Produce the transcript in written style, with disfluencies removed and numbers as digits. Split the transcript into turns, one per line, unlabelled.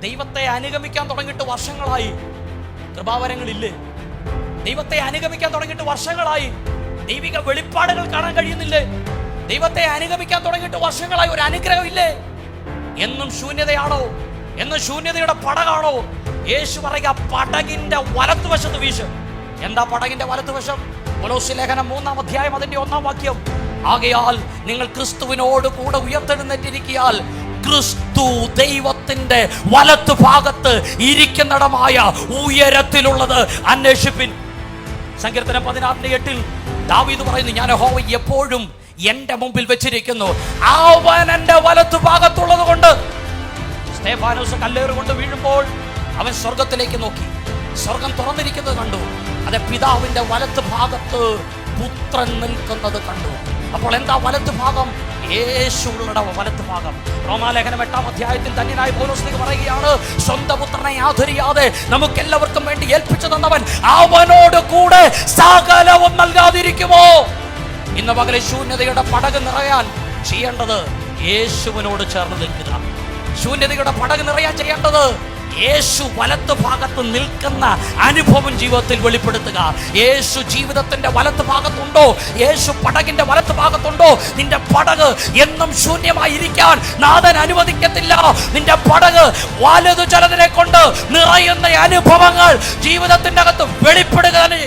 ദൈവത്തെ അനുഗമിക്കാൻ തുടങ്ങിയിട്ട് വർഷങ്ങളായി, കൃപാവരങ്ങളില്ലേ? ദൈവത്തെ അനുഗമിക്കാൻ തുടങ്ങിയിട്ട് വർഷങ്ങളായി, ദൈവിക വെളിപ്പാടുകൾ കാണാൻ കഴിയുന്നില്ലേ? ദൈവത്തെ അനുഗമിക്കാൻ തുടങ്ങിയിട്ട് വർഷങ്ങളായി, ഒരു അനുഗ്രഹം ഇല്ലേ? എന്നും ശൂന്യതയാണോ? എന്നും ശൂന്യതയുടെ പടകാണോ? യേശു പറയുക, പടകിന്റെ വലത്തുവശത്ത് വീശ്. എന്താ പടകിന്റെ വലത്തുവശം? കൊലോസ്യ ലേഖനം 3-ാം അധ്യായം അതിന്റെ 1-ാം വാക്യം. ആകയാൽ നിങ്ങൾ ക്രിസ്തുവിനോട് കൂടെ ഉയർത്തെഴുന്നേറ്റിരിക്കിയാൽ ക്രിസ്തു ദൈവത്തിന്റെ വലത്തു ഭാഗത്ത് ഇരിക്കുന്നിടമായ ഉയരത്തിലുള്ളത് അന്വേഷിപ്പിൻ. സങ്കീർത്തനം 16:8 ദാവീദ് പറയുന്നു, ഞാൻ യഹോവയെ എപ്പോഴും എന്റെ മുമ്പിൽ വെച്ചിരിക്കുന്നു, അവൻ എന്റെ വലത്തു ഭാഗത്തുള്ളത് കൊണ്ട്. സ്തെഫാനോസ് കല്ലേറുകൊണ്ട് വീഴുമ്പോൾ അവൻ സ്വർഗത്തിലേക്ക് നോക്കി, സ്വർഗം തുറന്നിരിക്കുന്നത് കണ്ടു. അത് പിതാവിന്റെ വലത്ത് ഭാഗത്ത് പുത്രൻ നിൽക്കുന്നത് കണ്ടു. അപ്പോൾ എന്താ വലത്ത് ഭാഗം? യേശുവുള്ള വലത്ത് ഭാഗം. റോമാലേഖനം 8-ാം അധ്യായത്തിൽ ധന്യനായ പൗലോസ് പറയുകയാണ്, സ്വന്തം പുത്രനെ ആദരിയാതെ നമുക്കെല്ലാവർക്കും വേണ്ടി ഏൽപ്പിച്ചു തന്നവൻ അവനോട് കൂടെ സകലവും നൽകാതിരിക്കുമോ? ഇന്ന് പകലെ ശൂന്യതയുടെ പടക് നിറയാൻ ചെയ്യേണ്ടത് യേശുവിനോട് ചേർന്ന് നിൽക്കുക. ശൂന്യതയുടെ പടക് നിറയാൻ ചെയ്യേണ്ടത് യേശു വലത്ത് ഭാഗത്ത് നിൽക്കുന്ന അനുഭവം ജീവിതത്തിൽ വെളിപ്പെടുത്തുക. യേശു ജീവിതത്തിന്റെ വലത്ത് ഭാഗത്തുണ്ടോ? യേശു പടകിന്റെ വലത്ത് ഭാഗത്തുണ്ടോ? നിന്റെ പടക് എന്നും ശൂന്യമായിരിക്കാൻ നാഥൻ അനുവദിക്കത്തില്ല. നിന്റെ പടക് വലതു ചലതിനെ കൊണ്ട് നിറയുന്ന അനുഭവങ്ങൾ ജീവിതത്തിന്റെ അകത്ത് വെളിപ്പെടുക തന്നെ.